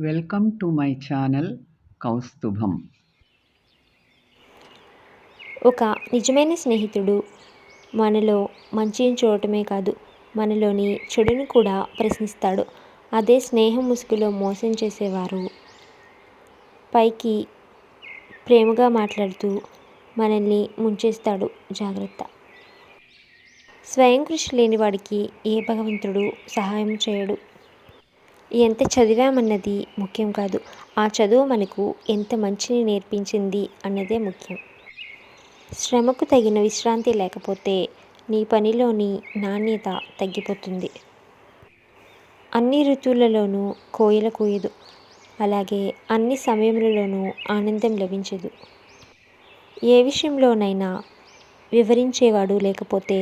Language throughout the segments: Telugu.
Welcome to my channel Kaustubham. ఒక నిజమైన స్నేహితుడు మనలో మంచిని చూడటమే కాదు, మనలోని చెడును కూడా ప్రశ్నిస్తాడు. అదే స్నేహం ముసుగులో మోసం చేసేవారు పైకి ప్రేమగా మాట్లాడుతూ మనల్ని ముంచేస్తాడు. జాగ్రత్త. స్వయం కృషి లేని వాడికి ఏ భగవంతుడు సహాయం చేయడు. ఎంత చదివామన్నది ముఖ్యం కాదు, ఆ చదువు మనకు ఎంత మంచిని నేర్పించింది అన్నదే ముఖ్యం. శ్రమకు తగిన విశ్రాంతి లేకపోతే నీ పనిలోని నాణ్యత తగ్గిపోతుంది. అన్ని ఋతువులలోనూ కోయిల కూయదు, అలాగే అన్ని సమయములలోనూ ఆనందం లభించదు. ఏ విషయంలోనైనా వివరించేవాడు లేకపోతే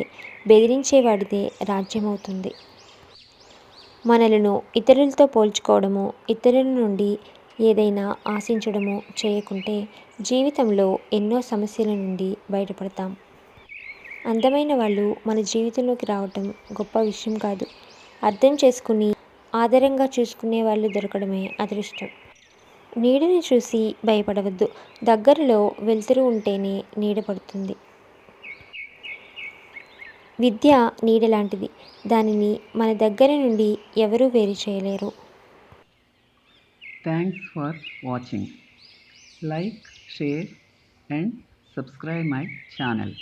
బెదిరించేవాడిదే రాజ్యమవుతుంది. మనలను ఇతరులతో పోల్చుకోవడము, ఇతరుల నుండి ఏదైనా ఆశించడము చేయకుంటే జీవితంలో ఎన్నో సమస్యల నుండి బయటపడతాం. అందమైన వాళ్ళు మన జీవితంలోకి రావటం గొప్ప విషయం కాదు, అర్థం చేసుకుని ఆదరంగా చూసుకునే వాళ్ళు దొరకడమే అదృష్టం. నీడని చూసి భయపడవద్దు, దగ్గరలో వెలుతురు ఉంటేనే నీడ పడుతుంది. విద్య నీడ లాంటిది, దానిని మన దగ్గర నుండి ఎవరూ వేరు చేయలేరు. Thanks for watching. Like, share and subscribe my channel.